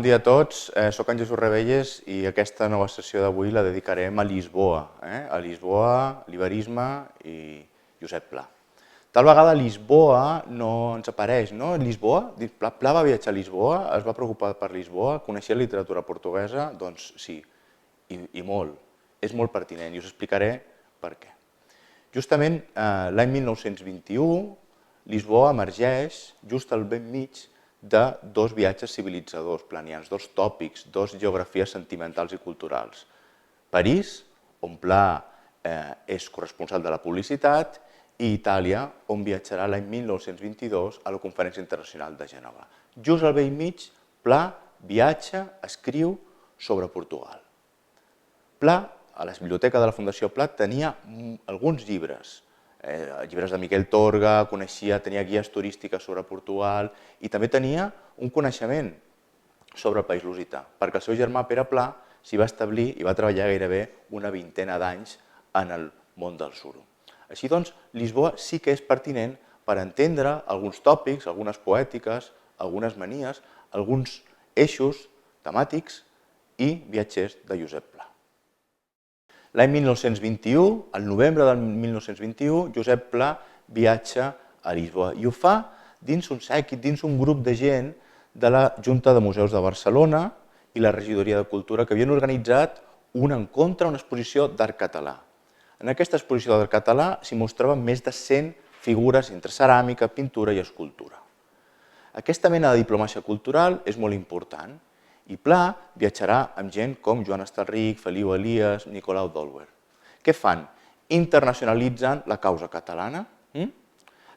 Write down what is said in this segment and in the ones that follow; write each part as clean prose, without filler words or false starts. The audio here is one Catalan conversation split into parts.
bon dia a tots. Soc en Jesús Rebelles i aquesta nova sessió d'avui la dedicarem a Lisboa. A Lisboa, l'Iberisme i Josep Pla. Tal vegada Lisboa no ens apareix, no? Lisboa, Pla va viatjar a Lisboa, es va preocupar per Lisboa, coneixia la literatura portuguesa? Doncs sí, i molt. És molt pertinent i us explicaré per què. Justament l'any 1921, Lisboa emergeix just al ben mig de dos viatges civilitzadors planians, dos tòpics, dos geografies sentimentals i culturals. París, on Pla és corresponsal de la publicitat, i Itàlia, on viatjarà l'any 1922 a la Conferència Internacional de Gènova. Just al bell mig, Pla viatja, escriu sobre Portugal. Pla, a la biblioteca de la Fundació Pla, tenia alguns llibres, llibres de Miquel Torga, tenia guies turístiques sobre Portugal i també tenia un coneixement sobre el país lusità, perquè el seu germà Pere Pla s'hi va establir i va treballar gairebé una vintena d'anys en el món del suro. Així doncs, Lisboa sí que és pertinent per entendre alguns tòpics, algunes poètiques, algunes manies, alguns eixos temàtics i viatgers de Josep Pla. L'any 1921, al novembre del 1921, Josep Pla viatja a Lisboa i ho fa dins un sèquit, dins un grup de gent de la Junta de Museus de Barcelona i la Regidoria de Cultura que havien organitzat un encontre, una exposició d'art català. En aquesta exposició d'art català s'hi mostraven més de 100 figures entre ceràmica, pintura i escultura. Aquesta mena de diplomàcia cultural és molt important i Pla viatjarà amb gent com Joan Estelric, Feliu Elias, Nicolau d'Olwer. Què fan? Internacionalitzen la causa catalana.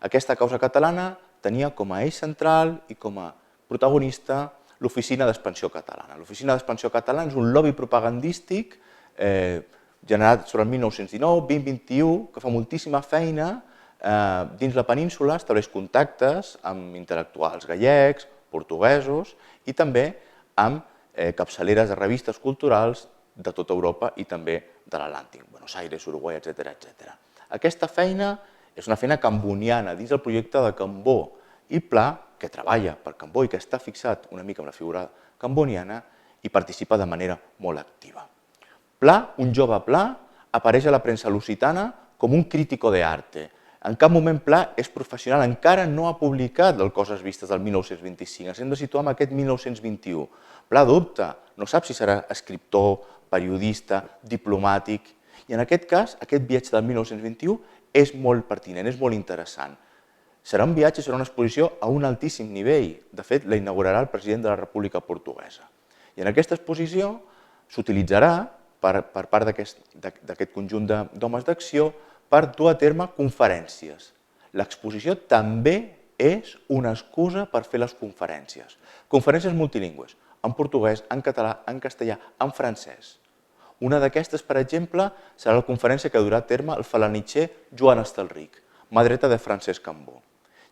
Aquesta causa catalana tenia com a eix central i com a protagonista l'Oficina d'Expansió Catalana. L'Oficina d'Expansió Catalana és un lobby propagandístic generat sobre el 1919, 2021, que fa moltíssima feina dins la península, estableix contactes amb intel·lectuals gallecs, portuguesos i també amb capçaleres de revistes culturals de tota Europa i també de l'Atlàntic, Buenos Aires, Uruguai, etc. Aquesta feina és una feina camboniana dins del projecte de Cambó i Pla, que treballa per Cambó i que està fixat una mica en la figura camboniana, hi participa de manera molt activa. Pla, un jove Pla, apareix a la premsa lusitana com un crítico de arte. En cap moment Pla és professional, encara no ha publicat el Coses vistes del 1925, ens hem de situar en aquest 1921. Pla dubta, no sap si serà escriptor, periodista, diplomàtic, i en aquest cas, aquest viatge del 1921 és molt pertinent, és molt interessant. Serà un viatge, serà una exposició a un altíssim nivell, de fet la inaugurarà el president de la República Portuguesa. I en aquesta exposició s'utilitzarà per part d'aquest conjunt d'homes d'acció per dur a terme conferències. L'exposició també és una excusa per fer les conferències. Conferències multilingües, en portuguès, en català, en castellà, en francès. Una d'aquestes, per exemple, serà la conferència que durà a terme el falanitxer Joan Estelric, mà dreta de Francesc Cambó.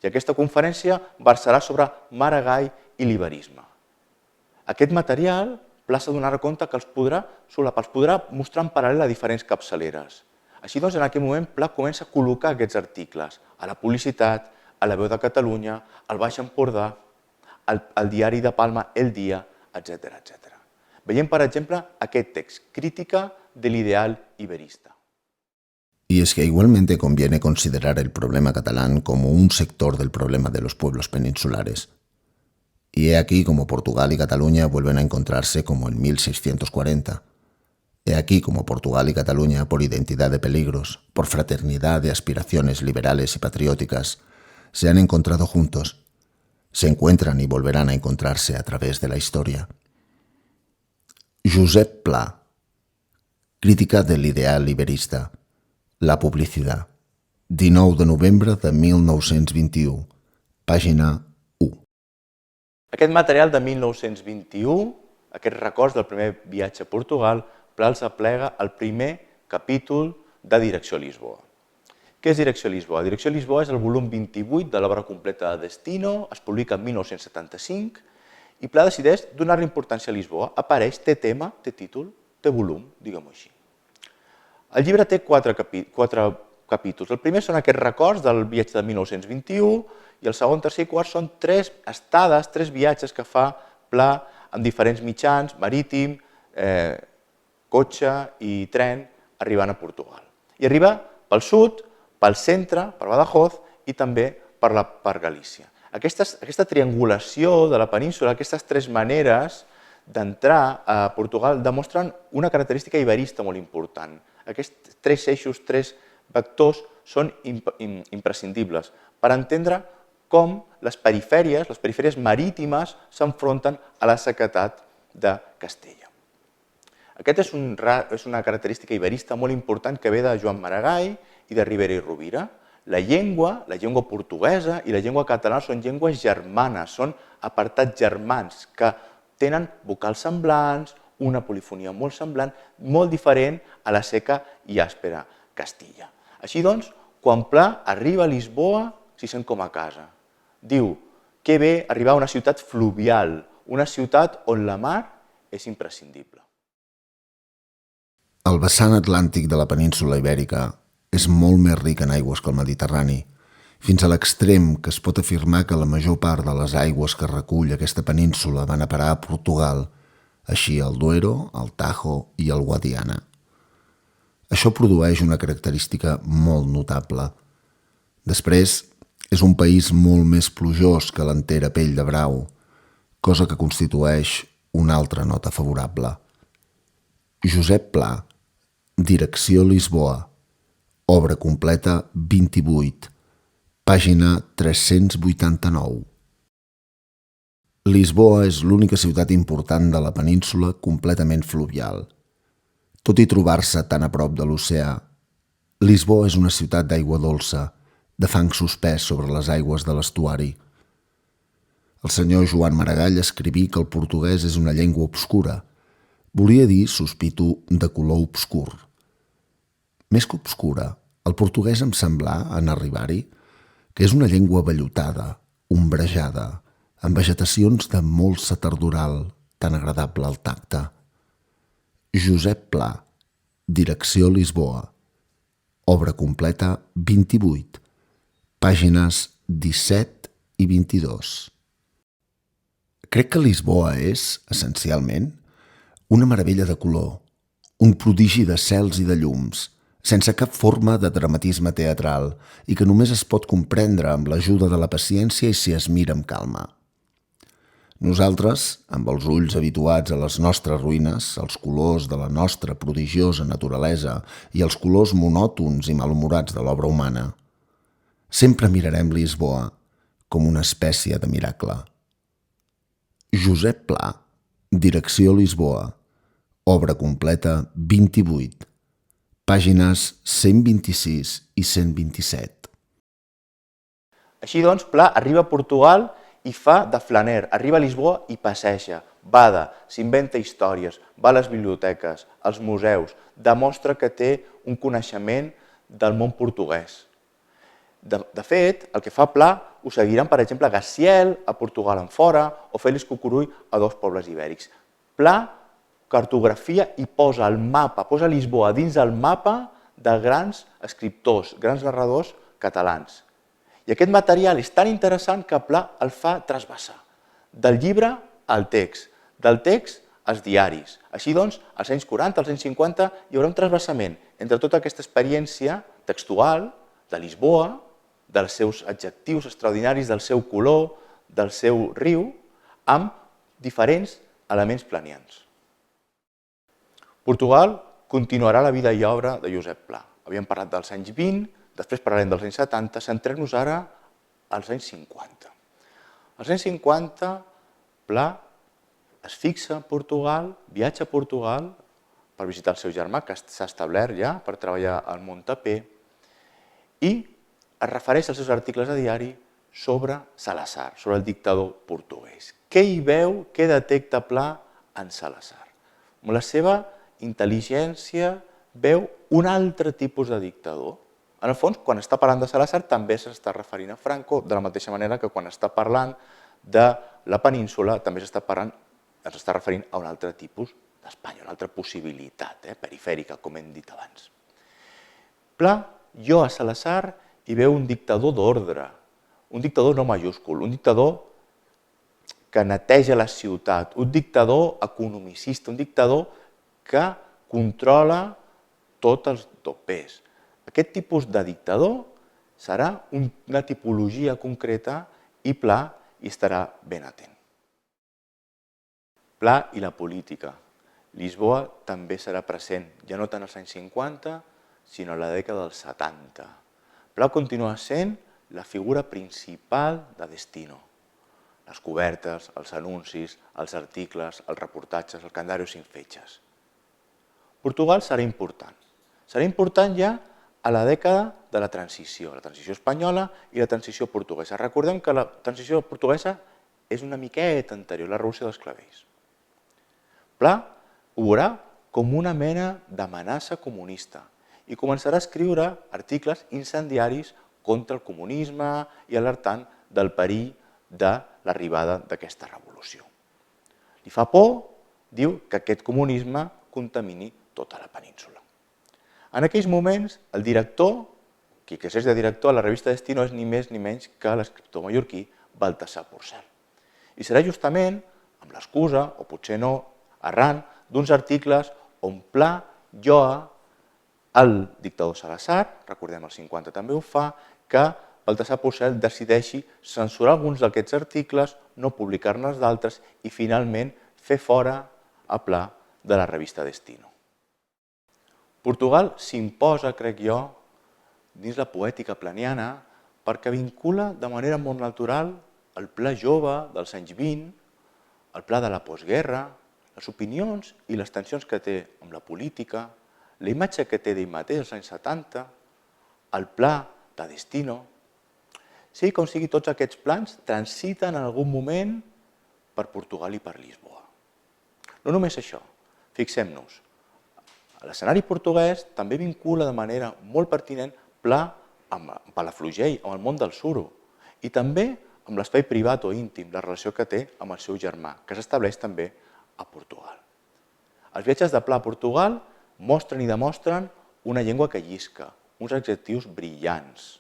I aquesta conferència versarà sobre Maragall i l'iberisme. Aquest material, Pla s'adonarà compte que els podrà mostrar en paral·lel a diferents capçaleres. Així doncs, en aquell moment, Pla comença a col·locar aquests articles a la publicitat, a la Veu de Catalunya, al Baix Empordà, al diari de Palma, El Dia, etc. Veiem, per exemple, aquest text, Crítica de l'ideal iberista. Y es que igualmente conviene considerar el problema catalán como un sector del problema de los pueblos peninsulares. Y he aquí como Portugal y Cataluña vuelven a encontrarse como en 1640. He aquí como Portugal y Cataluña, por identidad de peligros, por fraternidad de aspiraciones liberales y patrióticas, se han encontrado juntos, se encuentran y volverán a encontrarse a través de la historia. Josep Pla, Crítica de l'ideal iberista, la publicitat, 19 de novembre de 1921, pàgina 1. Aquest material de 1921, aquests records del primer viatge a Portugal, Pla els aplega al primer capítol de Direcció a Lisboa. Què és Direcció a Lisboa? Direcció a Lisboa és el volum 28 de l'obra completa de Destino, es publica en 1975 i Pla decideix donar-li importància a Lisboa. Apareix, té tema, té títol, té volum, diguem-ho així. El llibre té quatre capítols. El primer són aquests records del viatge de 1921 i el segon, tercer i quart són tres estades, tres viatges que fa Pla amb diferents mitjans, marítim, cotxe i tren, arribant a Portugal. I arriba pel sud, pel centre, per Badajoz i també per Galícia. Aquesta triangulació de la península, aquestes tres maneres d'entrar a Portugal demostren una característica iberista molt important. Aquests tres eixos, tres vectors són imprescindibles per entendre com les perifèries marítimes s'enfronten a la sequedat de Castella. Aquesta és una característica iberista molt important que ve de Joan Maragall i de Ribera i Rovira. La llengua portuguesa i la llengua catalana són llengües germanes, són apartats germans que tenen vocals semblants, una polifonia molt semblant, molt diferent a la seca i àspera Castilla. Així doncs, quan Pla arriba a Lisboa, s'hi sent com a casa. Diu que bé arribar a una ciutat fluvial, una ciutat on la mar és imprescindible. El vessant atlàntic de la península ibèrica és molt més ric en aigües que el Mediterrani, fins a l'extrem que es pot afirmar que la major part de les aigües que recull aquesta península van a parar a Portugal, així el Duero, el Tajo i el Guadiana. Això produeix una característica molt notable. Després, és un país molt més plujós que l'entera Pell de Brau, cosa que constitueix una altra nota favorable. Josep Pla, Direcció Lisboa, obra completa 28, pàgina 389. Lisboa és l'única ciutat important de la península completament fluvial. Tot i trobar-se tan a prop de l'oceà, Lisboa és una ciutat d'aigua dolça, de fang suspès sobre les aigües de l'estuari. El senyor Joan Maragall escriví que el portuguès és una llengua obscura. Volia dir, sospito, de color obscur. Més que obscura, el portuguès em semblà, en arribar-hi, que és una llengua vellutada, ombrejada, amb vegetacions de molsa tardoral, tan agradable al tacte. Josep Pla, Direcció Lisboa, obra completa 28, pàgines 17 i 22. Crec que Lisboa és, essencialment, una meravella de color, un prodigi de cels i de llums, sense cap forma de dramatisme teatral i que només es pot comprendre amb l'ajuda de la paciència i si es mira amb calma. Nosaltres, amb els ulls habituats a les nostres ruïnes, als colors de la nostra prodigiosa naturalesa i els colors monòtons i malhumorats de l'obra humana, sempre mirarem Lisboa com una espècie de miracle. Josep Pla, Direcció Lisboa, obra completa 28, pàgines 126 i 127. Així doncs, Pla arriba a Portugal i fa de flaner, arriba a Lisboa i passeja, bada, s'inventa històries, va a les biblioteques, als museus, demostra que té un coneixement del món portuguès. De fet, el que fa Pla ho seguiran, per exemple, Gaziel a Portugal en fora o Fèlix Cucurull a dos pobles ibèrics. Pla cartografia i posa el mapa, posa Lisboa dins el mapa de grans escriptors, grans narradors catalans. I aquest material és tan interessant que Pla el fa trasbassar, del llibre al text, del text als diaris. Així doncs, als anys 40, als anys 50, hi haurà un trasbassament entre tota aquesta experiència textual de Lisboa, dels seus adjectius extraordinaris, del seu color, del seu riu, amb diferents elements planians. Portugal continuarà la vida i obra de Josep Pla. Havíem parlat dels anys 20, després parlarem dels anys 70, centrem-nos ara als anys 50. Als anys 50, Pla es fixa a Portugal, viatja a Portugal per visitar el seu germà, que s'ha establert ja per treballar al Montapé, i es refereix als seus articles de diari sobre Salazar, sobre el dictador portuguès. Què hi veu, què detecta Pla en Salazar? Amb la seva intel·ligència veu un altre tipus de dictador. En el fons, quan està parlant de Salazar, també s'està referint a Franco, de la mateixa manera que quan està parlant de la península, també s'està referint a un altre tipus d'Espanya, una altra possibilitat perifèrica, com hem dit abans. Pla, jo a Salazar hi veu un dictador d'ordre, un dictador no majúscul, un dictador que neteja la ciutat, un dictador economicista, un dictador que controla tots els topers. Aquest tipus de dictador serà una tipologia concreta i Pla hi estarà ben atent. Pla i la política. Lisboa també serà present, ja no tant als anys 50, sinó a la dècada dels 70. Pla continua sent la figura principal de Destino. Les cobertes, els anuncis, els articles, els reportatges, el calendari sin fetges. Portugal serà important. Serà important ja a la dècada de la transició espanyola i la transició portuguesa. Recordem que la transició portuguesa és una miqueta anterior a la Revolució dels Clavells. Pla ho veurà com una mena d'amenaça comunista i començarà a escriure articles incendiaris contra el comunisme i alertant del perill de l'arribada d'aquesta revolució. Li fa por, diu, que aquest comunisme contamini tota la península. En aquells moments, el director, qui exerceix de director a la revista Destino és ni més ni menys que l'escriptor mallorquí Baltasar Porcel. I serà justament amb l'excusa, o potser no, arran d'uns articles on Pla lloa el dictador Salazar, recordem el 50 també ho fa, que Baltasar Porcel decideixi censurar alguns d'aquests articles, no publicar-ne d'altres i finalment fer fora a Pla de la revista Destino. Portugal s'imposa, crec jo, dins la poètica planiana perquè vincula de manera molt natural el Pla jove dels anys 20, el Pla de la postguerra, les opinions i les tensions que té amb la política, la imatge que té d'ell mateix als anys 70, el Pla de Destino. Sigui com sigui, tots aquests plans transiten en algun moment per Portugal i per Lisboa. No només això, fixem-nos, l'escenari portuguès també vincula de manera molt pertinent Pla amb Palafrugell, amb el món del suro, i també amb l'espai privat o íntim, la relació que té amb el seu germà, que s'estableix també a Portugal. Els viatges de Pla a Portugal mostren i demostren una llengua que llisca, uns adjectius brillants,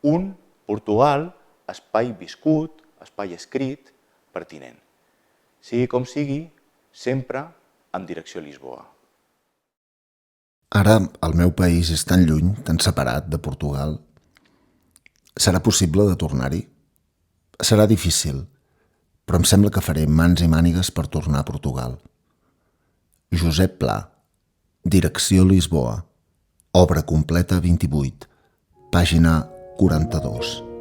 un Portugal, espai viscut, espai escrit, pertinent. Sigui com sigui, sempre en direcció a Lisboa. Ara el meu país és tan lluny, tan separat de Portugal. Serà possible de tornar-hi? Serà difícil, però em sembla que faré mans i mànigues per tornar a Portugal. Josep Pla, Direcció Lisboa, obra completa 28, pàgina 42.